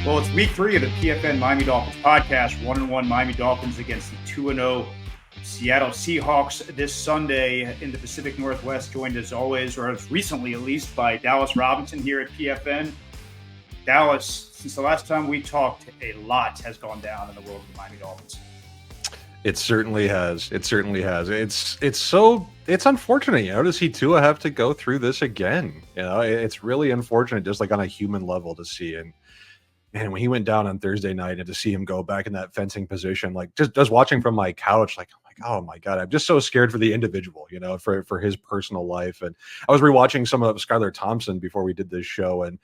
Well, it's week 3 of the PFN Miami Dolphins podcast. 1-1 Miami Dolphins against the 2-0 Seattle Seahawks this Sunday in the Pacific Northwest. Joined as always, or as recently at least, by Dallas Robinson here at PFN. Dallas, since the last time we talked, a lot has gone down in the world of the Miami Dolphins. It certainly has. It certainly has. It's unfortunate, to see Tua have to go through this again. It's really unfortunate, just like on a human level, to see. And man, when he went down on Thursday night and to see him go back in that fencing position, like just watching from my couch, like, oh my God, I'm just so scared for the individual, for his personal life. And I was rewatching some of Skylar Thompson before we did this show and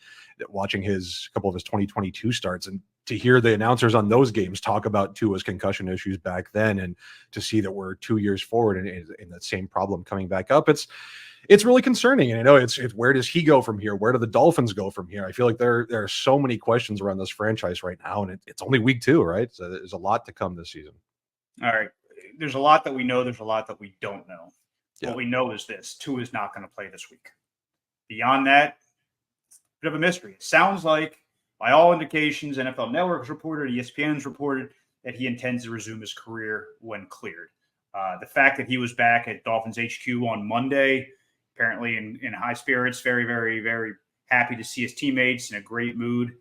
watching a couple of his 2022 starts, and to hear the announcers on those games talk about Tua's concussion issues back then, and to see that we're 2 years forward and that same problem coming back up, it's really concerning. And it's where does he go from here? Where do the Dolphins go from here? I feel like there are so many questions around this franchise right now, and it's only week 2, right? So there's a lot to come this season. All right. There's a lot that we know. There's a lot that we don't know. Yeah. What we know is this: Tua is not going to play this week. Beyond that, it's a bit of a mystery. It sounds like, by all indications, NFL Network's reported, ESPN's reported, that he intends to resume his career when cleared. The fact that he was back at Dolphins HQ on Monday, apparently in high spirits, very, very, very happy to see his teammates, in a great mood,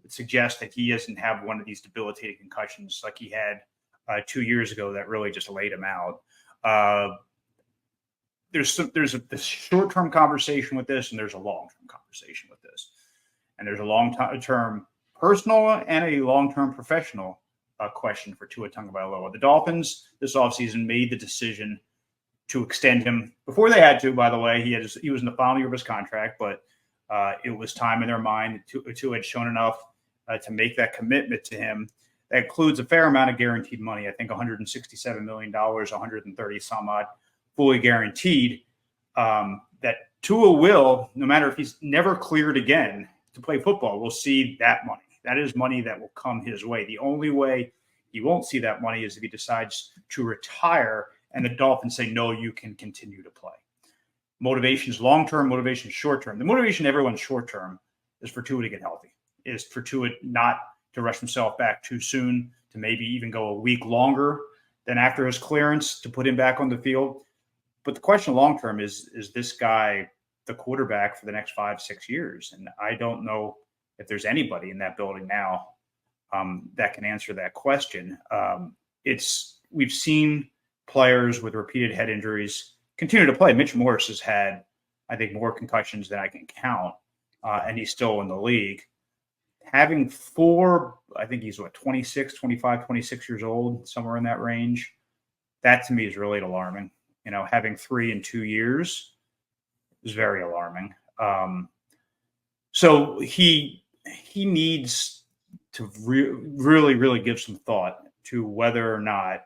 would suggest that he doesn't have one of these debilitating concussions like he had 2 years ago that really just laid him out. There's a short-term conversation with this, and there's a long-term conversation with this. And there's a long-term personal and a long-term professional question for Tua Tagovailoa. The Dolphins this offseason made the decision to extend him before they had to. By the way, he was in the final year of his contract, but it was time in their mind. Tua had shown enough to make that commitment to him. That includes a fair amount of guaranteed money. I think $167 million, 130 some odd, fully guaranteed. That Tua will, no matter if he's never cleared again to play football, we'll see that money. That is money that will come his way. The only way he won't see that money is if he decides to retire and the Dolphins say, no, you can continue to play. Motivation is long-term, motivation is short-term. The motivation everyone's short-term is for Tua to get healthy, is for Tua not to rush himself back too soon, to maybe even go a week longer than after his clearance to put him back on the field. But the question long-term is this guy the quarterback for the next 5-6 years? And I don't know if there's anybody in that building now that can answer that question. We've seen players with repeated head injuries continue to play. Mitch Morse has had, I think, more concussions than I can count, and he's still in the league. Having 4, I think he's 26 years old, somewhere in that range. That to me is really alarming. Having 3 in 2 years is very alarming. So he needs to really, really give some thought to whether or not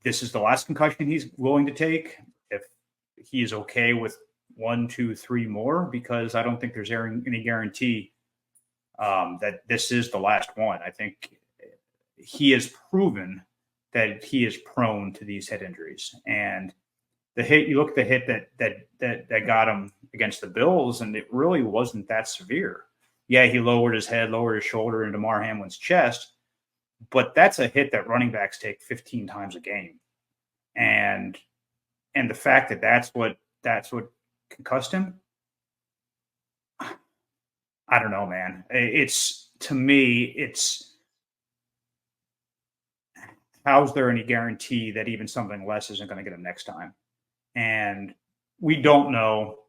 this is the last concussion he's willing to take, if he is okay with 1, 2, 3 more, because I don't think there's any guarantee that this is the last one. I think he has proven that he is prone to these head injuries. And the hit, you look at the hit that got him against the Bills, and it really wasn't that severe. Yeah, he lowered his head, lowered his shoulder into Damar Hamlin's chest, but that's a hit that running backs take 15 times a game. And the fact that that's what concussed him, I don't know, man. To me, how's there any guarantee that even something less isn't going to get him next time? And we don't know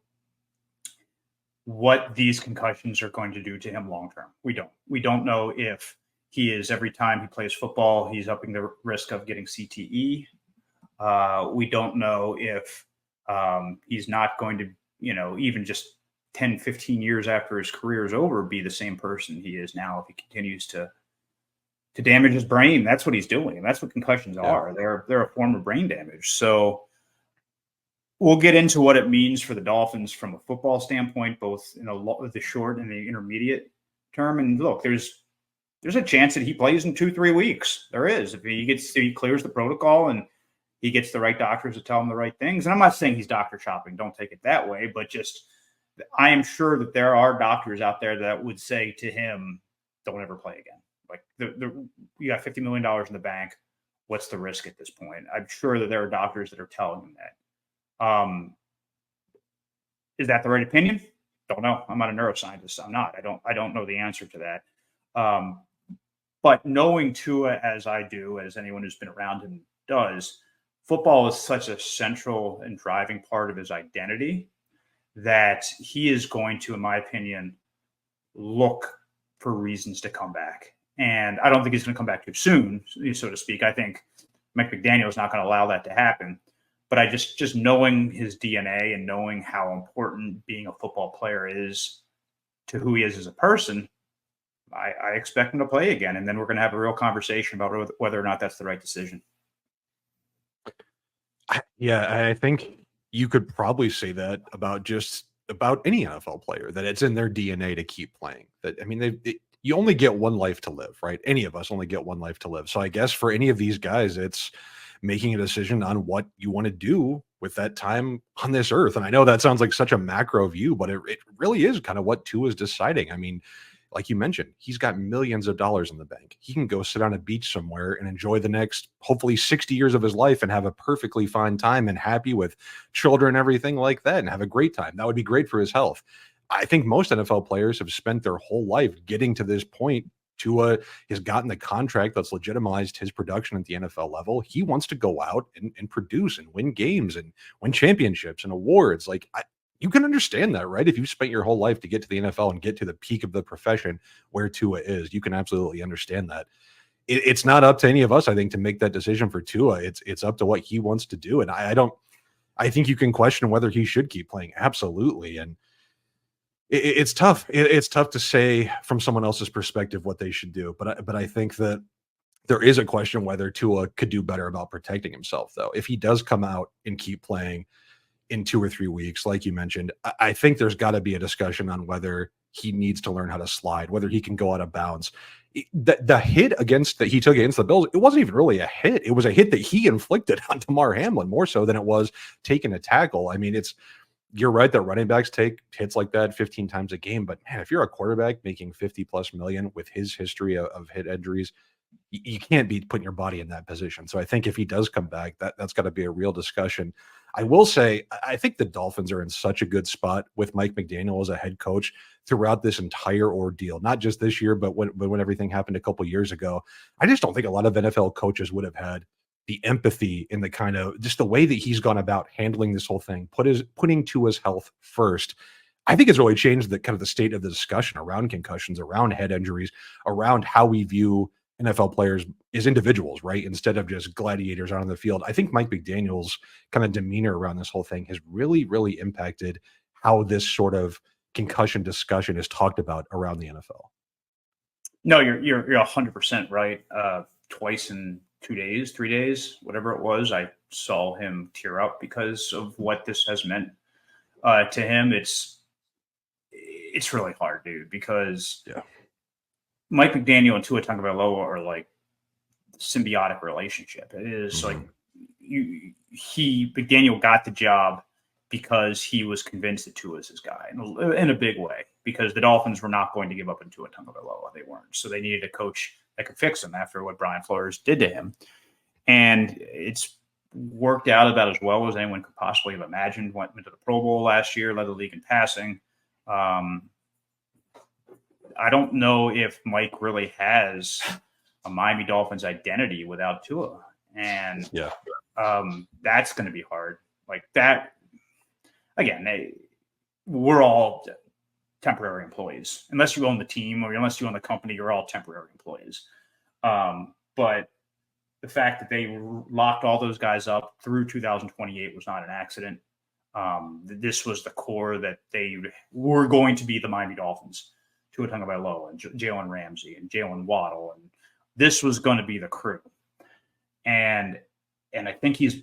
what these concussions are going to do to him long term. We don't know if he is, every time he plays football, he's upping the risk of getting CTE. We don't know if he's not going to, even just 10, 15 years after his career is over, be the same person he is now if he continues to damage his brain. That's what he's doing. And that's what concussions are. They're a form of brain damage. So we'll get into what it means for the Dolphins from a football standpoint, both in the short and the intermediate term. And look, there's a chance that he plays in 2-3 weeks. There is. If he clears the protocol and he gets the right doctors to tell him the right things. And I'm not saying he's doctor shopping. Don't take it that way. But just, I am sure that there are doctors out there that would say to him, don't ever play again. Like you got $50 million in the bank. What's the risk at this point? I'm sure that there are doctors that are telling him that. Is that the right opinion? Don't know. I'm not a neuroscientist. I'm not. I don't know the answer to that. But knowing Tua as I do, as anyone who's been around him does, football is such a central and driving part of his identity that he is going to, in my opinion, look for reasons to come back. And I don't think he's going to come back too soon, so to speak. I think Mike McDaniel is not going to allow that to happen. But I just knowing his DNA and knowing how important being a football player is to who he is as a person, I expect him to play again. And then we're going to have a real conversation about whether or not that's the right decision. Yeah, I think you could probably say that about any NFL player, that it's in their DNA to keep playing. That, I mean, you only get one life to live, right? Any of us only get one life to live. So I guess for any of these guys, it's making a decision on what you want to do with that time on this earth. And I know that sounds like such a macro view, but it really is kind of what Tua is deciding. I mean, like you mentioned, he's got millions of dollars in the bank. He can go sit on a beach somewhere and enjoy the next, hopefully 60 years of his life and have a perfectly fine time and happy with children and everything like that and have a great time. That would be great for his health. I think most NFL players have spent their whole life getting to this point. Tua has gotten the contract that's legitimized his production at the NFL level. He wants to go out and produce and win games and win championships and awards. Like, you can understand that, right? If you've spent your whole life to get to the NFL and get to the peak of the profession where Tua is, you can absolutely understand that. It's not up to any of us, I think, to make that decision for Tua. It's up to what he wants to do. And I think you can question whether he should keep playing. Absolutely. And it's tough. It's tough to say from someone else's perspective what they should do. But I think that there is a question whether Tua could do better about protecting himself, though. If he does come out and keep playing in 2 or 3 weeks, like you mentioned, I think there's got to be a discussion on whether he needs to learn how to slide, whether he can go out of bounds. The hit that he took against the Bills, it wasn't even really a hit. It was a hit that he inflicted on Damar Hamlin more so than it was taking a tackle. I mean, you're right that running backs take hits like that 15 times a game, but man, if you're a quarterback making 50 plus million with his history of hit injuries, you can't be putting your body in that position. So I think if he does come back, that's got to be a real discussion. I will say, I think the Dolphins are in such a good spot with Mike McDaniel as a head coach throughout this entire ordeal, not just this year, but when everything happened a couple years ago. I just don't think a lot of NFL coaches would have had the empathy and the kind of just the way that he's gone about handling this whole thing, putting Tua's health first. I think it's really changed the kind of the state of the discussion around concussions, around head injuries, around how we view NFL players as individuals, right? Instead of just gladiators out on the field. I think Mike McDaniel's kind of demeanor around this whole thing has really, really impacted how this sort of concussion discussion is talked about around the NFL. No, you're 100% right. Twice in 2 days, 3 days, whatever it was, I saw him tear up because of what this has meant to him. It's really hard, dude, because Mike McDaniel and Tua Tagovailoa are like symbiotic relationship. It is like McDaniel got the job because he was convinced that Tua is his guy in a big way, because the Dolphins were not going to give up on Tua Tagovailoa. They weren't. So they needed a coach that could fix him after what Brian Flores did to him. And it's worked out about as well as anyone could possibly have imagined. Went into the Pro Bowl last year, led the league in passing. I don't know if Mike really has a Miami Dolphins identity without Tua. And that's going to be hard. Like that, again, we're all temporary employees. Unless you own the team or unless you own the company, you're all temporary employees. But the fact that they locked all those guys up through 2028 was not an accident. This was the core that they were going to be the Miami Dolphins. Tua Tagovailoa and Jalen Ramsey and Jalen Waddle, and this was going to be the crew. And I think his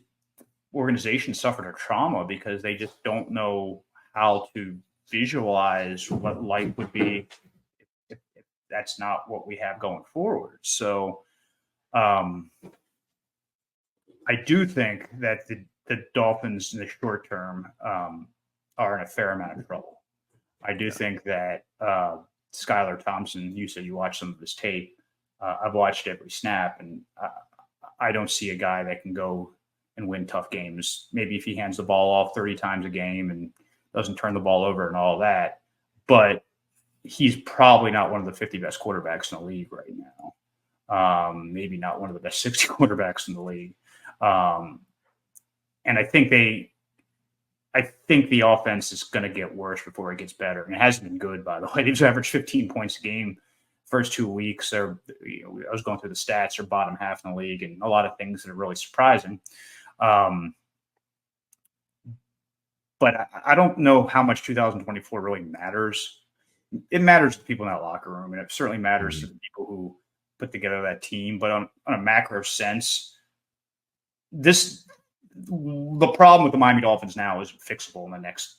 organization suffered a trauma because they just don't know how to visualize what life would be if that's not what we have going forward. So I do think that the Dolphins in the short term are in a fair amount of trouble. I do think that Skylar Thompson, you said you watched some of his tape. I've watched every snap, and I don't see a guy that can go and win tough games. Maybe if he hands the ball off 30 times a game and doesn't turn the ball over and all that, but he's probably not one of the 50 best quarterbacks in the league right now. Maybe not one of the best 60 quarterbacks in the league. And I think the offense is going to get worse before it gets better. And it hasn't been good, by the way. They've averaged 15 points a game first 2 weeks. I was going through the stats. They're bottom half in the league, and a lot of things that are really surprising. But I don't know how much 2024 really matters. It matters to people in that locker room, and it certainly matters to the people who put together that team. But on a macro sense, the problem with the Miami Dolphins now is fixable in the next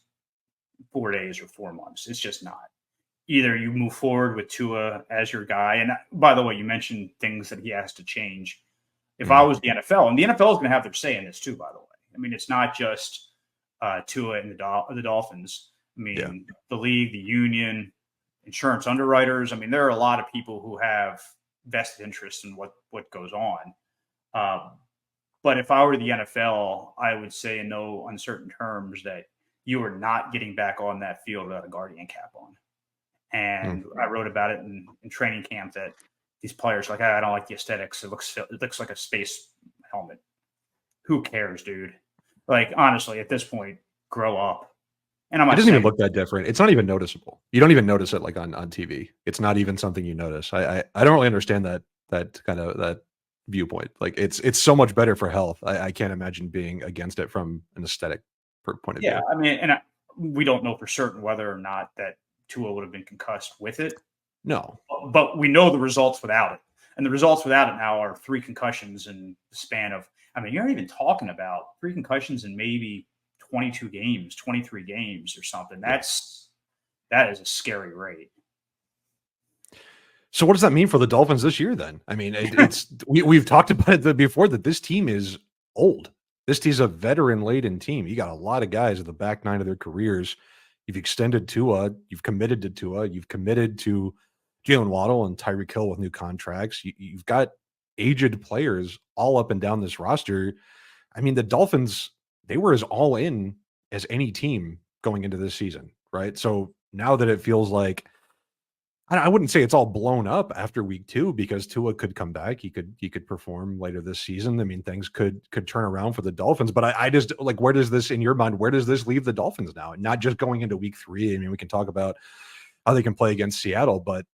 4 days or 4 months. It's just not. Either you move forward with Tua as your guy, and by the way, you mentioned things that he has to change. If I was the NFL, and the NFL is going to have their say in this too, by the way. I mean, it's not just Tua and the Dolphins. I mean, the league, the union, insurance underwriters. I mean, there are a lot of people who have vested interest in what goes on. But if I were the NFL, I would say in no uncertain terms that you are not getting back on that field without a guardian cap on. And I wrote about it in training camp that these players are like, I don't like the aesthetics. It looks like a space helmet. Who cares, dude? Like, honestly, at this point, grow up. And it doesn't even look that different. It's not even noticeable. You don't even notice it like on TV. It's not even something you notice. I don't really understand that kind of that viewpoint. Like it's so much better for health. I can't imagine being against it from an aesthetic point of view. Yeah, I mean, and we don't know for certain whether or not that Tua would have been concussed with it. No, but we know the results without it, and the results without it now are 3 concussions in the span of. I mean, you're not even talking about 3 concussions in maybe 22 games, 23 games, or something. That is a scary rate. So what does that mean for the Dolphins this year then? I mean, we've talked about it before that this team is old. This team's a veteran-laden team. You got a lot of guys at the back 9 of their careers. You've extended Tua. You've committed to Tua. You've committed to Jalen Waddle and Tyreek Hill with new contracts. You've got aged players all up and down this roster. I mean, the Dolphins, they were as all in as any team going into this season, right? So now that it feels like, I wouldn't say it's all blown up after week 2 because Tua could come back. He could perform later this season. I mean, things could turn around for the Dolphins, but I just like, where does this, in your mind, where does this leave the Dolphins now? Not just going into week 3. I mean, we can talk about how they can play against Seattle, but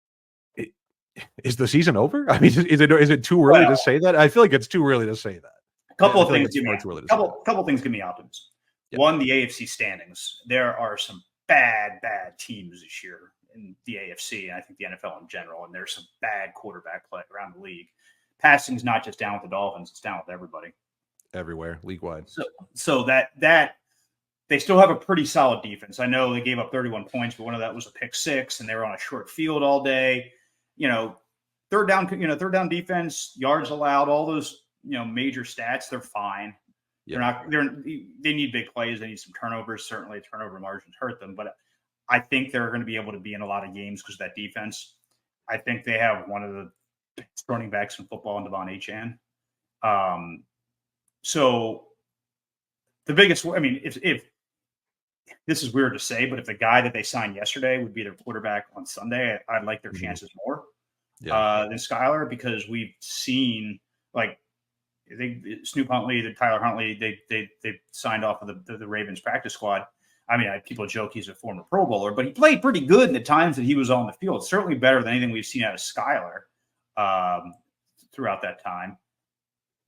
is the season over? I mean, is it too early to say that? I feel like it's too early to say that. A couple of things give me optimism. Yeah. One, the AFC standings. There are some bad teams this year in the AFC, and I think the NFL in general, and there's some bad quarterback play around the league. Passing is not just down with the Dolphins, it's down with everybody. Everywhere, league-wide. So that they still have a pretty solid defense. I know they gave up 31 points, but one of that was a pick 6, and they were on a short field all day. Third down defense, yards allowed, all those, major stats, they're fine. Yeah. They need big plays. They need some turnovers. Certainly turnover margins hurt them, but I think they're going to be able to be in a lot of games because of that defense. I think they have one of the best running backs in football in Devon Achane. So the biggest, I mean, if this is weird to say, but if the guy that they signed yesterday would be their quarterback on Sunday, I'd like their chances more than Skylar, because we've seen Snoop Huntley, Tyler Huntley, they signed off of the Ravens practice squad. I mean, people joke he's a former Pro Bowler, but he played pretty good in the times that he was on the field. Certainly better than anything we've seen out of Skylar throughout that time.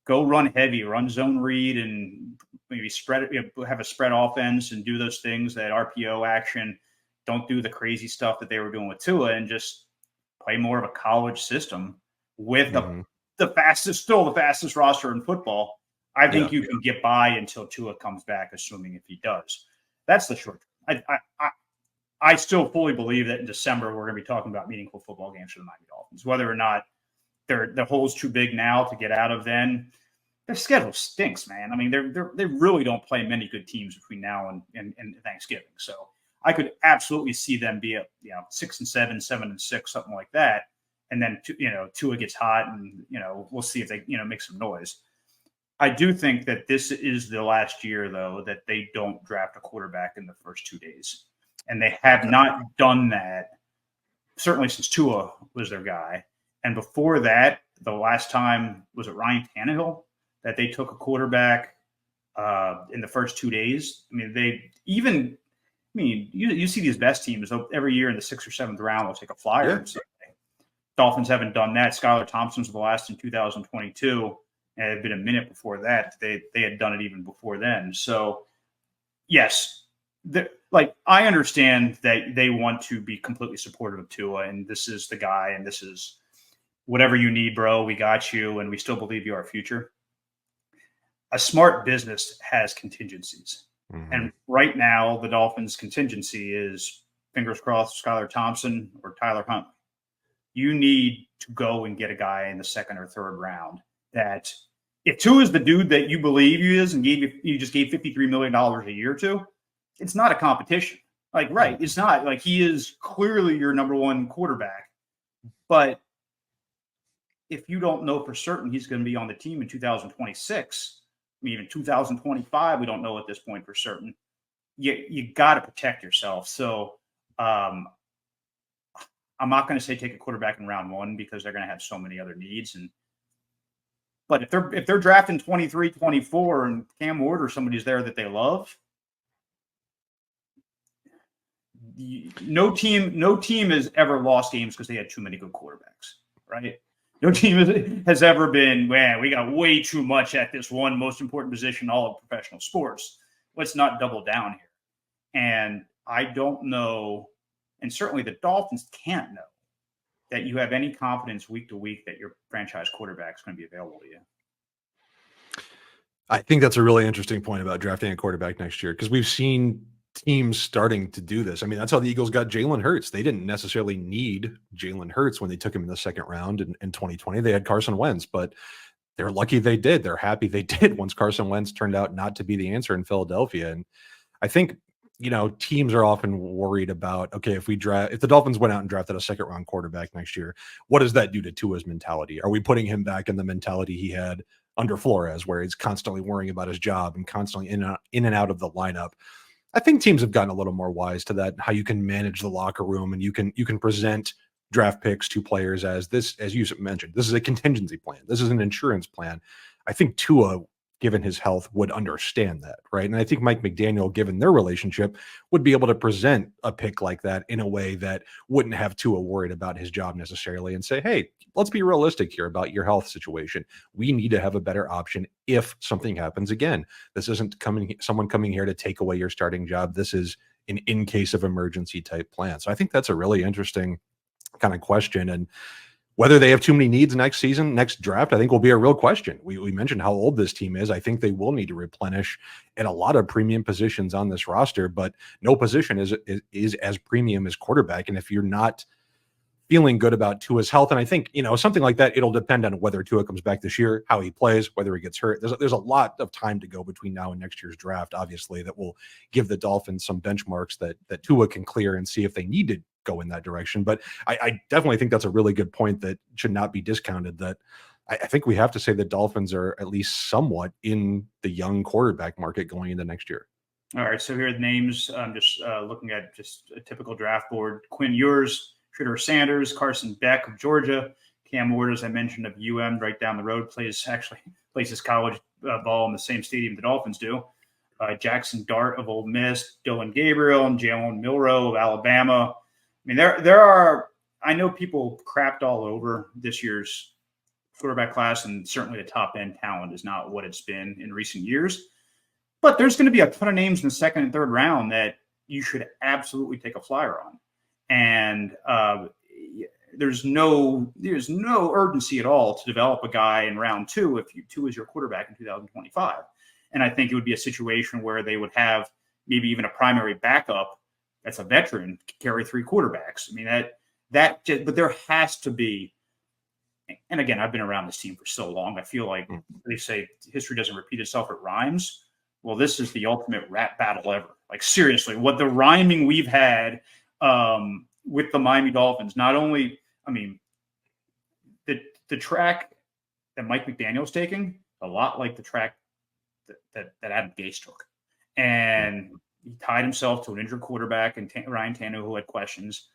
Go run heavy, run zone read, and maybe spread it. Have a spread offense and do those things, that RPO action. Don't do the crazy stuff that they were doing with Tua, and just play more of a college system with the fastest roster in football. I think you can get by until Tua comes back, assuming if he does. That's the short term. I still fully believe that in December we're going to be talking about meaningful football games for the Miami Dolphins. Whether or not the hole's too big now to get out of, then their schedule stinks, man. I mean, they really don't play many good teams between now and Thanksgiving. So I could absolutely see them be at 6-7, 7-6, something like that. And then Tua gets hot, and we'll see if they make some noise. I do think that this is the last year, though, that they don't draft a quarterback in the first 2 days, and they have not done that certainly since Tua was their guy. And before that, the last time was it Ryan Tannehill that they took a quarterback in the first 2 days. I mean, you see these best teams every year in the 6th or 7th round, they'll take a flyer. Yeah. Dolphins haven't done that. Skylar Thompson's the last in 2022. And it had been a minute before that. They had done it even before then. So, yes, I understand that they want to be completely supportive of Tua, and this is the guy, and this is whatever you need, bro. We got you, and we still believe you are our future. A smart business has contingencies. Mm-hmm. And right now, the Dolphins' contingency is, fingers crossed, Skylar Thompson or Tyler Huntley. You need to go and get a guy in the 2nd or 3rd round that, if Tua is the dude that you believe he is and you just gave $53 million a year to, it's not a competition. It's not. Like, he is clearly your number one quarterback. But if you don't know for certain he's going to be on the team in 2026, even 2025, we don't know at this point for certain. You got to protect yourself. So I'm not going to say take a quarterback in round 1 because they're going to have so many other needs. But if they're drafting 23, 24, and Cam Ward or somebody's there that they love, no team has ever lost games because they had too many good quarterbacks, right? No team has ever been, man, we got way too much at this one most important position in all of professional sports. Let's not double down here. And I don't know, and certainly the Dolphins can't know, that you have any confidence week to week that your franchise quarterback is going to be available to you. I think that's a really interesting point about drafting a quarterback next year, because we've seen teams starting to do this. I mean, that's how the Eagles got Jalen Hurts. They didn't necessarily need Jalen Hurts when they took him in the 2nd round in 2020. They had Carson Wentz, but they're lucky they did. They're happy they did once Carson Wentz turned out not to be the answer in Philadelphia. And I think, teams are often worried about, okay, if the Dolphins went out and drafted a 2nd round quarterback next year, what does that do to Tua's mentality? Are we putting him back in the mentality he had under Flores, where he's constantly worrying about his job and constantly in and out of the lineup? I think teams have gotten a little more wise to that, how you can manage the locker room, and you can present draft picks to players as you mentioned, this is a contingency plan. This is an insurance plan. I think Tua, given his health, would understand that, right? And I think Mike McDaniel, given their relationship, would be able to present a pick like that in a way that wouldn't have Tua worried about his job necessarily, and say, hey, let's be realistic here about your health situation. We need to have a better option if something happens again. This isn't someone coming here to take away your starting job. This is an in case of emergency type plan. So I think that's a really interesting kind of question. And whether they have too many needs next draft, I think will be a real question. We mentioned how old this team is. I think they will need to replenish in a lot of premium positions on this roster, but no position is as premium as quarterback. And if you're not feeling good about Tua's health, and I think, something like that, it'll depend on whether Tua comes back this year, how he plays, whether he gets hurt. There's a lot of time to go between now and next year's draft, obviously, that will give the Dolphins some benchmarks that Tua can clear and see if they need to go in that direction. But I definitely think that's a really good point that should not be discounted, that I think we have to say the Dolphins are at least somewhat in the young quarterback market going into next year. All right, so here are the names. I'm just looking at just a typical draft board. Quinn Ewers, Shedeur Sanders, Carson Beck of Georgia, Cam Ward, as I mentioned, of UM, right down the road, plays his college ball in the same stadium the Dolphins do. Jackson Dart of Ole Miss, Dylan Gabriel, and Jalen Milroe of Alabama. I mean, there are – I know people crapped all over this year's quarterback class, and certainly the top-end talent is not what it's been in recent years. But there's going to be a ton of names in the 2nd and 3rd round that you should absolutely take a flyer on. And there's no urgency at all to develop a guy in round 2 if Tua is your quarterback in 2025. And I think it would be a situation where they would have maybe even a primary backup that's a veteran carry 3 quarterbacks. I mean, but there has to be, and again, I've been around this team for so long, I feel like they say history doesn't repeat itself, it rhymes. well, this is the ultimate rap battle ever. Like, seriously, what the rhyming we've had with the Miami Dolphins, not only, I mean, the track that Mike McDaniel's taking, a lot like the track that Adam Gase took. And he tied himself to an injured quarterback and Ryan Tannehill, who had questions,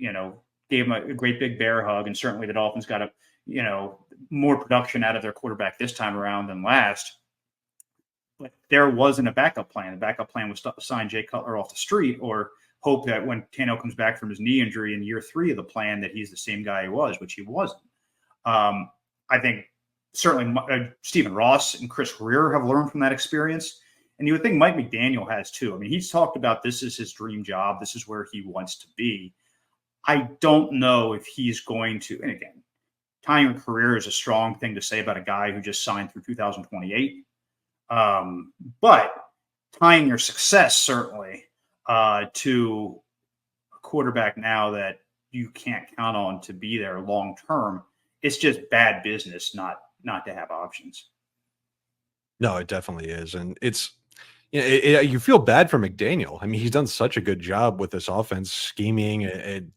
gave him a great big bear hug. And certainly the Dolphins got more production out of their quarterback this time around than last. But there wasn't a backup plan. The backup plan was to sign Jay Cutler off the street or hope that when Tannehill comes back from his knee injury in year 3 of the plan that he's the same guy he was, which he wasn't. I think certainly Stephen Ross and Chris Greer have learned from that experience. And you would think Mike McDaniel has too. I mean, he's talked about this is his dream job. This is where he wants to be. I don't know if he's going to, and again, tying your career is a strong thing to say about a guy who just signed through 2028. But tying your success certainly to a quarterback now that you can't count on to be there long term, it's just bad business not to have options. No, it definitely is. And it's, you feel bad for McDaniel. I mean, he's done such a good job with this offense, scheming and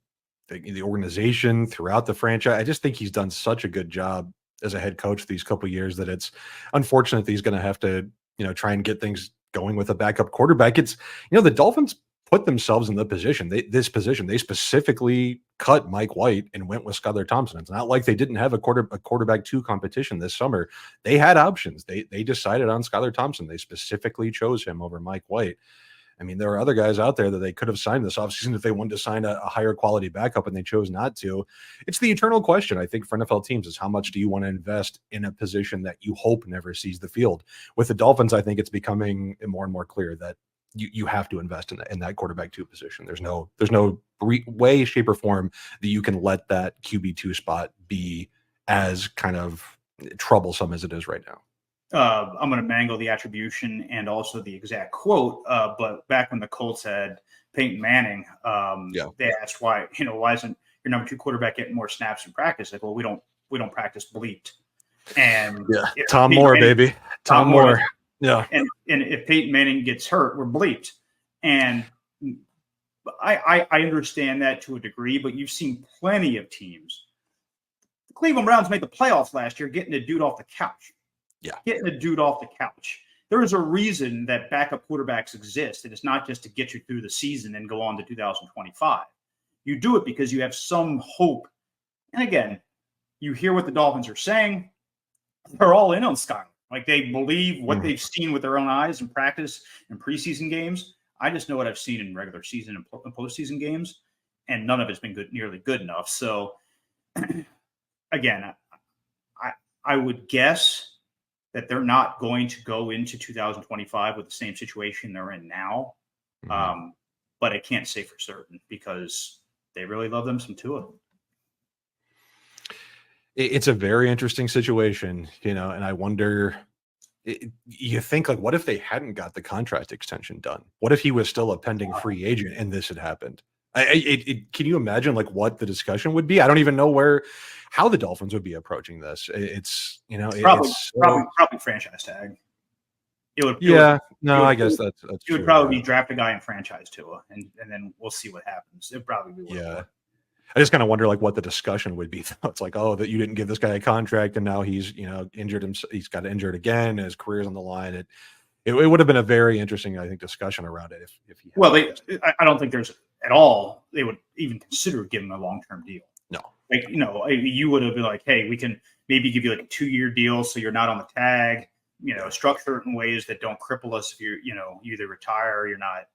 the organization throughout the franchise. I just think he's done such a good job as a head coach these couple of years that it's unfortunate that he's going to have to, try and get things going with a backup quarterback. It's, the Dolphins put themselves in this position. They specifically cut Mike White and went with Skylar Thompson. It's not like they didn't have a quarterback 2 competition this summer. They had options. They decided on Skylar Thompson. They specifically chose him over Mike White. I mean, there are other guys out there that they could have signed this offseason if they wanted to sign a higher quality backup, and they chose not to. It's the eternal question, I think, for NFL teams is how much do you want to invest in a position that you hope never sees the field? With the Dolphins, I think it's becoming more and more clear that you have to invest in that quarterback 2 position. There's no way, shape, or form that you can let that QB2 spot be as kind of troublesome as it is right now. I'm going to mangle the attribution and also the exact quote. But back when the Colts had Peyton Manning, they asked why isn't your number 2 quarterback getting more snaps in practice? Like, well, we don't practice bleeped. And Tom Moore, baby. Tom Moore. Yeah. And if Peyton Manning gets hurt, we're bleeped. And I understand that to a degree, but you've seen plenty of teams. The Cleveland Browns made the playoffs last year getting a dude off the couch. Yeah. Getting a dude off the couch. There is a reason that backup quarterbacks exist. And it's not just to get you through the season and go on to 2025. You do it because you have some hope. And again, you hear what the Dolphins are saying. They're all in on Skyler. Like, they believe what they've seen with their own eyes in practice and preseason games. I just know what I've seen in regular season and postseason games, and none of it's been nearly good enough. So, again, I would guess that they're not going to go into 2025 with the same situation they're in now. But I can't say for certain because they really love them some Tua. It's a very interesting situation, and I wonder, you think, like, what if they hadn't got the contract extension done? What if he was still a pending free agent and this had happened? Can you imagine, like, what the discussion would be? I don't even know how the Dolphins would be approaching this. It's, probably franchise tag. I guess that's true. It would probably be draft a guy and franchise Tua, and then we'll see what happens. It'd probably be I just kind of wonder, like, what the discussion would be. It's like, oh, that you didn't give this guy a contract, and now he's, injured himself. He's got injured again, and his career's on the line. It would have been a very interesting, I think, discussion around it if he. Well, I don't think there's at all they would even consider giving a long-term deal. No, like, you would have been like, hey, we can maybe give you like a 2-year deal, so you're not on the tag. Structure it in ways that don't cripple us if you either retire or you're not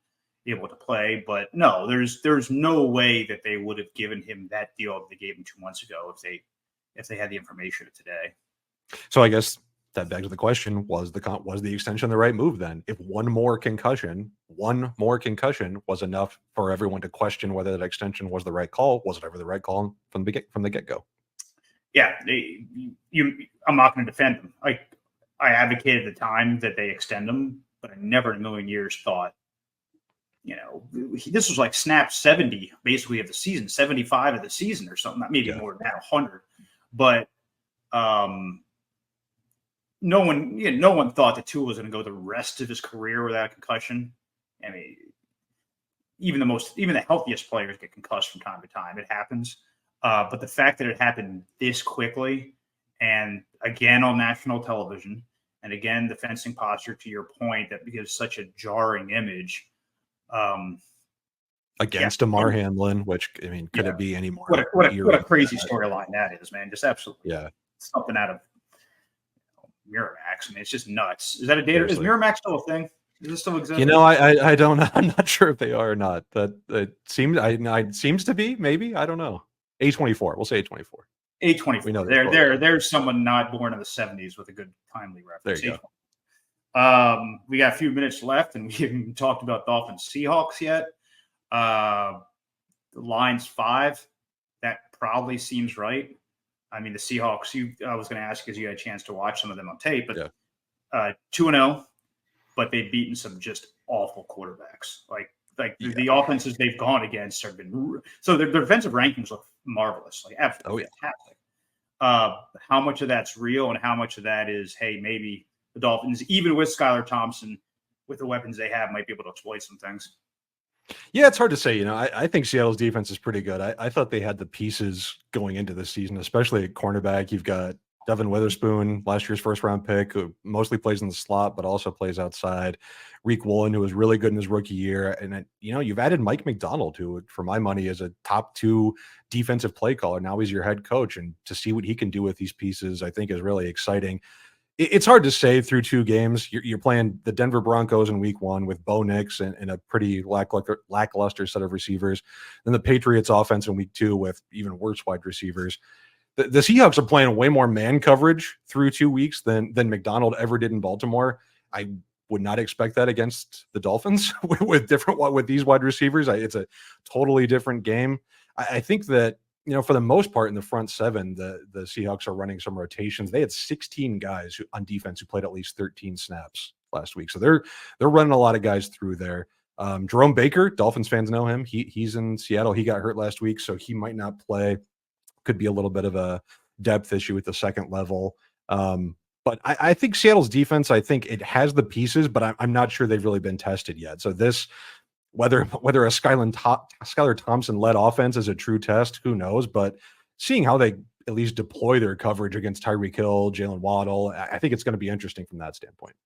able to play. But no, there's no way that they would have given him that deal if they gave him 2 months ago if they had the information today. So I guess that begs the question: was the extension the right move then? If one more concussion was enough for everyone to question whether that extension was the right call, was it ever the right call from the get-go? Yeah, I'm not going to defend them. I advocated at the time that they extend them, but I never in a million years thought, this was like snap 70 basically of the season, 75 of the season, or something, maybe more than that, 100. But, I don't think there's at all they would even consider giving a long-term deal. No. Like, if you would have been like, hey, we can maybe give you like a 2-year deal, so you're not on the tag. Structure it in ways that don't cripple us if you, either retire or you're not able to play. But no, there's no way that they would have given him that deal if they gave him 2 months ago if they had the information today. So I guess that begs the question: was the no one thought that Tua was going to go the rest of his career without a concussion. I mean, even the healthiest players get concussed from time to time. It happens. But the fact that it happened this quickly, and again on national television, and again the fencing posture, to your point, that gives such a jarring image. Against Damar Hamlin, which, I mean, could it be any more? What a crazy storyline that is, man! Just absolutely, something out of Miramax. I mean, it's just nuts. Is that a data? Seriously. Is Miramax still a thing? Does it still exist? You know, I don't know. I'm not sure if they are or not. That it seems to be. Maybe, I don't know. A24. We'll say A24. A24. We know there's someone not born in the 70s with a good timely reference. There you go. We got a few minutes left, and we haven't talked about Dolphins Seahawks yet. The line's 5. That probably seems right. I mean, the Seahawks, I was going to ask because you had a chance to watch some of them on tape, but 2-0, but they've beaten some just awful quarterbacks. The offenses they've gone against have been so their defensive rankings look marvelous, like absolutely fantastic. How much of that's real and how much of that is, hey, maybe the Dolphins, even with Skylar Thompson, with the weapons they have, might be able to exploit some things. Yeah, it's hard to say. You know, I think Seattle's defense is pretty good. I thought they had the pieces going into this season, especially at cornerback. You've got Devin Witherspoon, last year's first-round pick, who mostly plays in the slot, but also plays outside. Reek Woolen, who was really good in his rookie year. And, you know, you've added Mike McDonald, who, for my money, is a top 2 defensive play caller. Now he's your head coach. And to see what he can do with these pieces, I think is really exciting. It's hard to say through 2 games. You're playing the Denver Broncos in week 1 with Bo Nix and a pretty lackluster set of receivers. Then the Patriots offense in week 2 with even worse wide receivers. The Seahawks are playing way more man coverage through 2 weeks than McDonald ever did in Baltimore. I would not expect that against the Dolphins with these wide receivers. It's a totally different game. I think that, you know, for the most part in the front 7, the Seahawks are running some rotations. They had 16 guys on defense who played at least 13 snaps last week. So they're running a lot of guys through there. Jerome Baker, Dolphins fans know him. He's in Seattle. He got hurt last week, so he might not play. Could be a little bit of a depth issue at the second level. But I think Seattle's defense, I think it has the pieces, but I'm not sure they've really been tested yet. So this, whether a Skylar Thompson led offense is a true test, who knows? But seeing how they at least deploy their coverage against Tyreek Hill, Jalen Waddle, I think it's going to be interesting from that standpoint.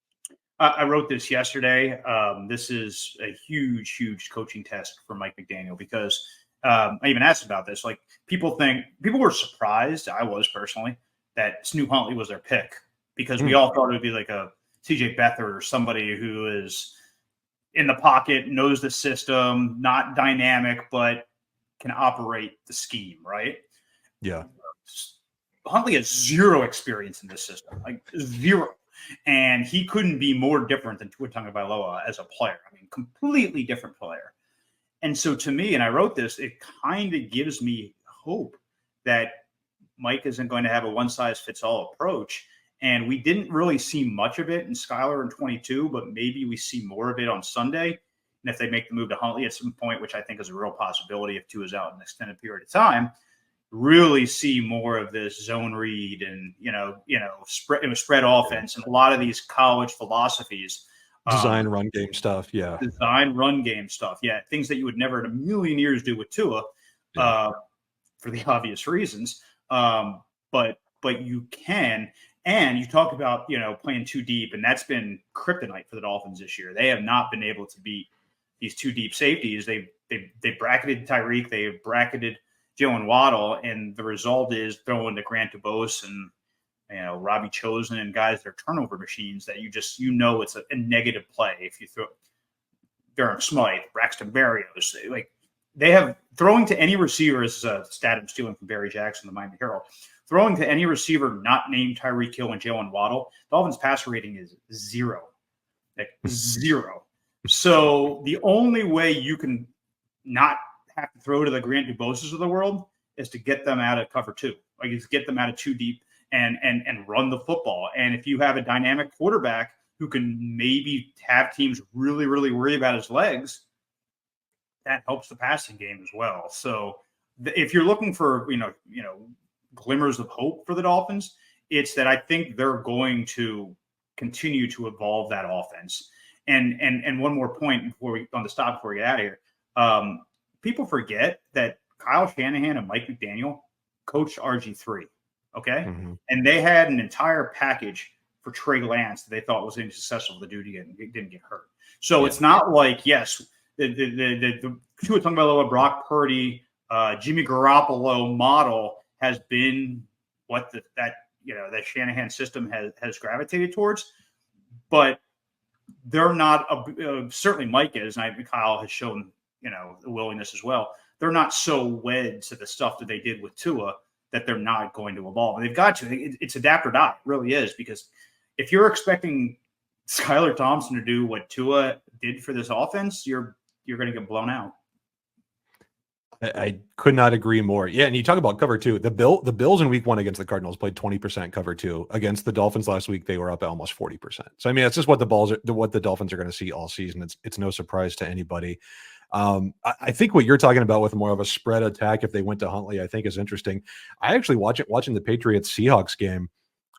I wrote this yesterday. This is a huge coaching test for Mike McDaniel because I even asked about this. Like, people were surprised, I was personally, that Snoop Huntley was their pick because we all thought it would be like a TJ Beathard or somebody who is in the pocket, knows the system, not dynamic, but can operate the scheme, right? Yeah. Huntley has 0 experience in this system, like 0. And he couldn't be more different than Tua Tagovailoa as a player. I mean, completely different player. And so to me, and I wrote this, it kind of gives me hope that Mike isn't going to have a one-size-fits-all approach. And we didn't really see much of it in Skylar in 22, but maybe we see more of it on Sunday. And if they make the move to Huntley at some point, which I think is a real possibility if Tua is out an extended period of time, really see more of this zone read and, spread offense and a lot of these college philosophies. Design run game stuff. Yeah. Design run game stuff. Yeah. Things that you would never in a million years do with Tua for the obvious reasons. But you can. And you talk about, playing too deep, and that's been kryptonite for the Dolphins this year. They have not been able to beat these 2 deep safeties. They bracketed Tyreek. They bracketed Jalen Waddle, and the result is throwing to Grant DuBose and Robbie Chosen and guys that are turnover machines that it's a negative play if you throw Durham Smythe, Braxton Berrios. They have throwing to any receiver is a stat I'm stealing from Barry Jackson, the Miami Herald. Throwing to any receiver not named Tyreek Hill and Jalen Waddle, Dolphins passer rating is 0. 0. So the only way you can not have to throw to the Grant DuBoses of the world is to get them out of cover 2. Is get them out of 2 deep and run the football. And if you have a dynamic quarterback who can maybe have teams really, really worry about his legs, that helps the passing game as well. So if you're looking for, glimmers of hope for the Dolphins, It's that I think they're going to continue to evolve that offense. And one more point before we get out of here. People forget that Kyle Shanahan and Mike McDaniel coached RG3. Okay. Mm-hmm. And they had an entire package for Trey Lance that they thought was going to be successful to do to didn't get hurt. So it's not like, yes, the Tua Tagovailoa, Brock Purdy, Jimmy Garoppolo model has been what that Shanahan system has gravitated towards, but they're not certainly Mike is, and Kyle has shown the willingness as well. They're not so wed to the stuff that they did with Tua that they're not going to evolve. And they've got to. It's adapt or die. It really is, because if you're expecting Skylar Thompson to do what Tua did for this offense, you're going to get blown out. I could not agree more. Yeah, and you talk about cover two. The Bills in week 1 against the Cardinals played 20% cover two. Against the Dolphins last week, they were up at almost 40%. So I mean, it's just what the Dolphins are going to see all season. It's no surprise to anybody. I think what you're talking about with more of a spread attack, if they went to Huntley, I think is interesting. I actually watching the Patriots Seahawks game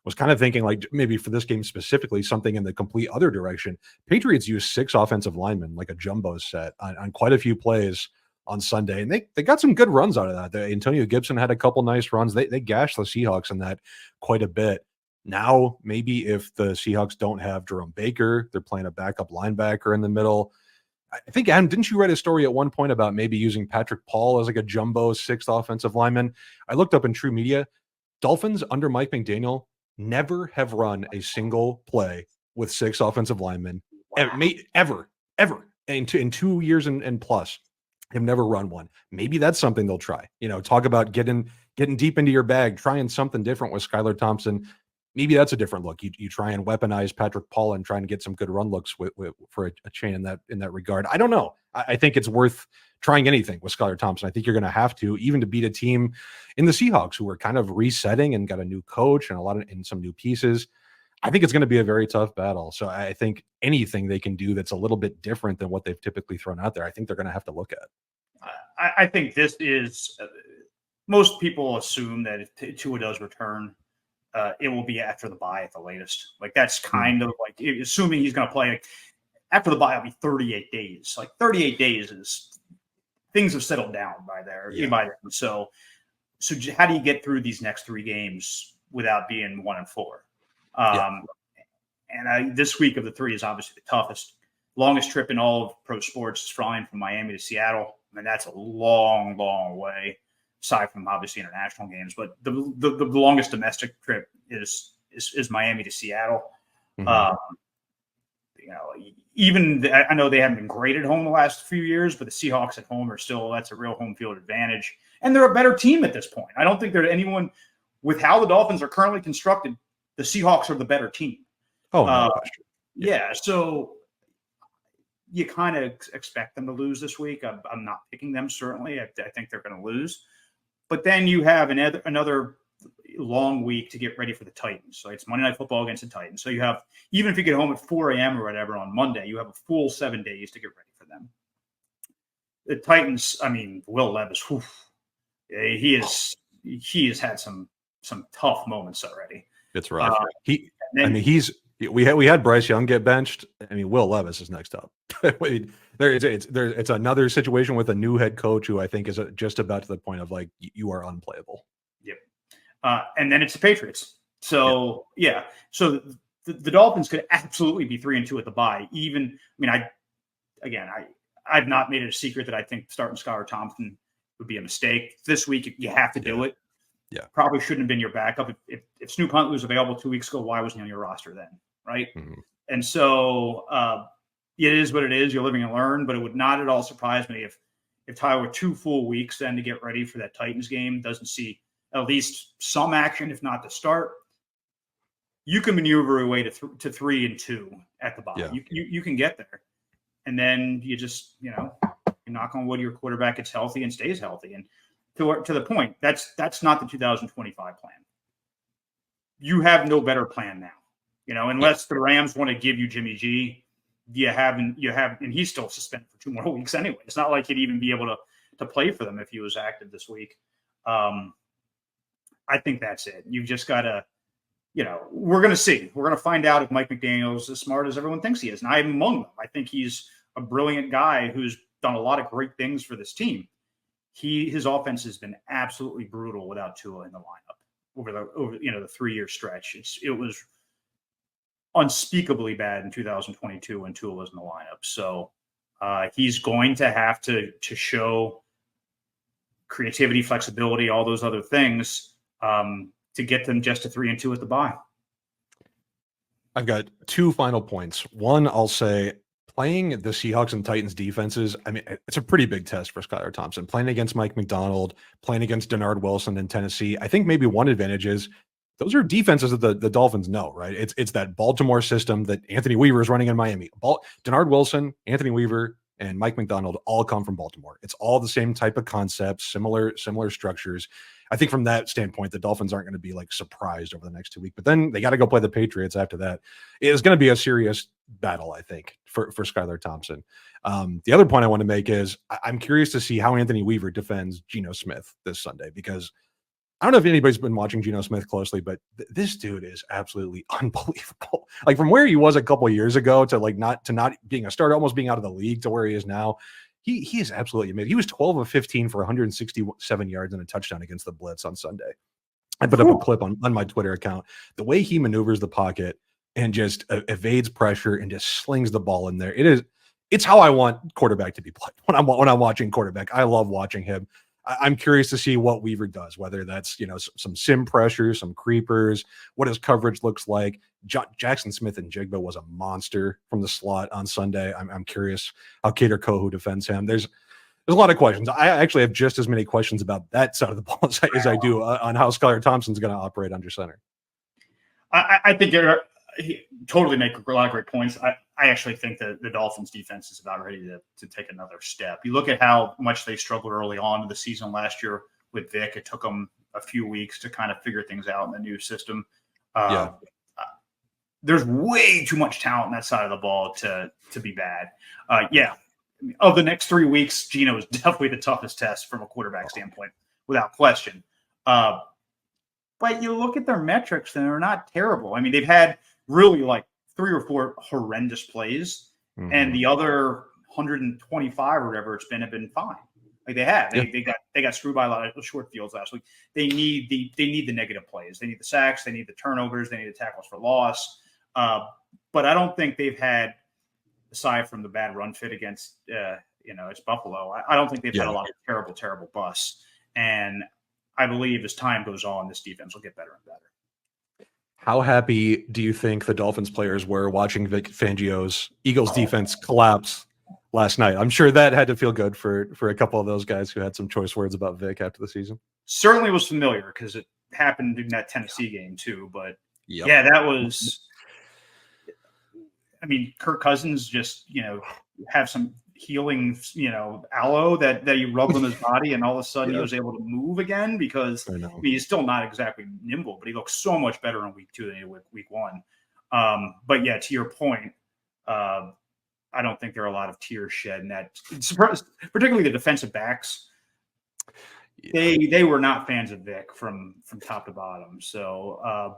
was kind of thinking, like, maybe for this game specifically, something in the complete other direction. Patriots used 6 offensive linemen, like a jumbo set, on quite a few plays on Sunday, and they got some good runs out of that. Antonio Gibson had a couple nice runs. They gashed the Seahawks in that quite a bit. Now, maybe if the Seahawks don't have Jerome Baker, they're playing a backup linebacker in the middle. I think, Adam, didn't you write a story at one point about maybe using Patrick Paul as like a jumbo 6th offensive lineman? I looked up in True Media. Dolphins under Mike McDaniel never have run a single play with 6 offensive linemen. Ever. In 2 years and plus. Have never run one. Maybe that's something they'll try. Talk about getting deep into your bag, trying something different with Skylar Thompson. Maybe that's a different look. You try and weaponize Patrick Paul and try and get some good run looks for a chain in that regard. I don't know. I think it's worth trying anything with Skylar Thompson. I think you're going to have to, even to beat a team in the Seahawks who are kind of resetting and got a new coach and some new pieces. I think it's going to be a very tough battle. So I think anything they can do that's a little bit different than what they've typically thrown out there, I think they're going to have to look at. I think this is most people assume that if Tua does return, it will be after the bye at the latest. Like, that's kind of like assuming he's going to play after the bye. It'll be 38 days. Like, 38 days is things have settled down by there. Yeah. By then. So how do you get through these next 3 games without being 1-4? And this week of the 3 is obviously the toughest. Longest trip in all of pro sports is flying from Miami to Seattle. I mean, that's a long, long way, aside from obviously international games. But the longest domestic trip is Miami to Seattle. Mm-hmm. Even I know they haven't been great at home the last few years, but the Seahawks at home that's a real home field advantage. And they're a better team at this point. I don't think there's anyone with how the Dolphins are currently constructed. The Seahawks are the better team. Oh, no question. Yeah. So you kind of expect them to lose this week. I'm not picking them, certainly. I think they're going to lose. But then you have another long week to get ready for the Titans. So it's Monday Night Football against the Titans. So you have, even if you get home at 4 a.m. or whatever on Monday, you have a full 7 days to get ready for them. The Titans, I mean, Will Levis, he has had some tough moments already. It's rough. We had Bryce Young get benched. I mean, Will Levis is next up. It's another situation with a new head coach who I think is just about to the point of, like, you are unplayable. Yep. And then it's the Patriots. So so the Dolphins could absolutely be 3-2 at the bye. I've not made it a secret that I think starting Skylar Thompson would be a mistake. This week, you have to do it. Yeah. Probably shouldn't have been your backup. If Snoop Huntley was available 2 weeks ago, why wasn't he on your roster then? Right. Mm-hmm. And so it is what it is. You're living and learn, but it would not at all surprise me if Tyler 2 full weeks then to get ready for that Titans game, doesn't see at least some action, if not to start. You can maneuver your way to 3-2 at the bottom. Yeah. You can get there. And then you just, you knock on wood, your quarterback gets healthy and stays healthy. And to the point, that's not the 2025 plan. You have no better plan now, unless the Rams want to give you Jimmy G. And he's still suspended for 2 more weeks anyway. It's not like he'd even be able to play for them if he was active this week. I think that's it. You've just got to we're going to see. We're going to find out if Mike McDaniel is as smart as everyone thinks he is. And I'm among them. I think he's a brilliant guy who's done a lot of great things for this team. His offense has been absolutely brutal without Tua in the lineup over the 3-year stretch. It was unspeakably bad in 2022 when Tua was in the lineup. So he's going to have to show creativity, flexibility, all those other things to get them just to 3-2 at the bye. I've got 2 final points. One, I'll say playing the Seahawks and Titans defenses, I mean, it's a pretty big test for Skylar Thompson. Playing against Mike McDonald, playing against Denard Wilson in Tennessee. I think maybe one advantage is those are defenses that the Dolphins know, right? It's that Baltimore system that Anthony Weaver is running in Miami. Denard Wilson, Anthony Weaver, and Mike McDonald all come from Baltimore. It's all the same type of concepts, similar structures. I think from that standpoint, the Dolphins aren't going to be like surprised over the next 2 weeks, but then they got to go play the Patriots after that. It is going to be a serious battle, I think, for Skylar Thompson. The other point I want to make is I'm curious to see how Anthony Weaver defends Geno Smith this Sunday, because I don't know if anybody's been watching Geno Smith closely, but this dude is absolutely unbelievable. Like from where he was a couple of years ago to not being a starter, almost being out of the league, to where he is now. He is absolutely amazing. He was 12 of 15 for 167 yards and a touchdown against the blitz on Sunday. I put up a clip on my Twitter account. The way he maneuvers the pocket and just evades pressure and just slings the ball in there. It's how I want quarterback to be played when I'm watching quarterback. I love watching him. I'm curious to see what Weaver does, whether that's, some sim pressure, some creepers, what his coverage looks like. Jackson Smith and Jigba was a monster from the slot on Sunday. I'm curious how Kader Kohu defends him. There's a lot of questions. I actually have just as many questions about that side of the ball as I do on how Skylar Thompson's going to operate under center. I think he totally make a lot of great points. I actually think that the Dolphins defense is about ready to take another step. You look at how much they struggled early on in the season last year with Vic. It took them a few weeks to kind of figure things out in the new system. There's way too much talent on that side of the ball to be bad. Of the next 3 weeks, Geno is definitely the toughest test from a quarterback standpoint, without question. But you look at their metrics, and they're not terrible. I mean, they've had really like 3 or 4 horrendous plays, and the other 125 or whatever it's been have been fine. Like they have. They got screwed by a lot of short fields last week. They need the negative plays. They need the sacks. They need the turnovers. They need the tackles for loss. But I don't think they've had, aside from the bad run fit against it's Buffalo, I don't think they've had a lot of terrible busts. And I believe as time goes on, this defense will get better and better. How happy do you think the Dolphins players were watching Vic Fangio's Eagles defense collapse last night? I'm sure that had to feel good for a couple of those guys who had some choice words about Vic after the season. Certainly was familiar because it happened in that Tennessee game too. But that was, I mean, Kirk Cousins just, have some healing, aloe that you rubbed on his body, and all of a sudden he was able to move again, because he's still not exactly nimble, but he looks so much better in week 2 than he did week 1. But yeah, to your point, I don't think there are a lot of tears shed in that, particularly the defensive backs. They were not fans of Vic from top to bottom. So,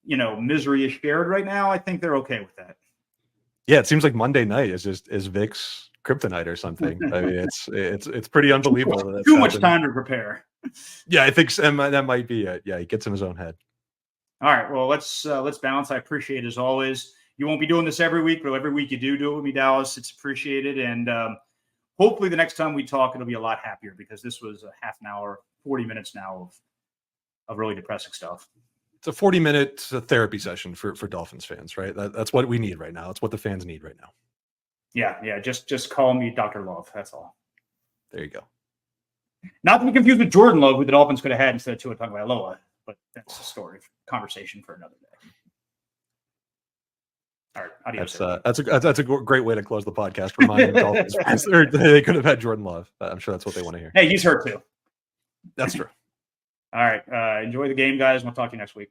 misery is shared right now. I think they're okay with that. Yeah, it seems like Monday night is Vic's kryptonite or something. I mean, it's pretty unbelievable. Too much time to prepare. Yeah, I think that might be it. Yeah, he gets in his own head. All right, well, let's balance. I appreciate it as always. You won't be doing this every week, but every week you do it with me, Dallas. It's appreciated, and hopefully the next time we talk, it'll be a lot happier, because this was a half an hour, 40 minutes now of really depressing stuff. It's a 40-minute therapy session for Dolphins fans, right? That's what we need right now. That's what the fans need right now. Yeah. Just call me Dr. Love. That's all. There you go. Not to be confused with Jordan Love, who the Dolphins could have had instead of Tua Tagovailoa, but that's a story, conversation for another day. All right, adios. That's a great way to close the podcast. Reminding Dolphins fans they could have had Jordan Love. I'm sure that's what they want to hear. Hey, he's hurt too. That's true. All right. Enjoy the game, guys. We'll talk to you next week.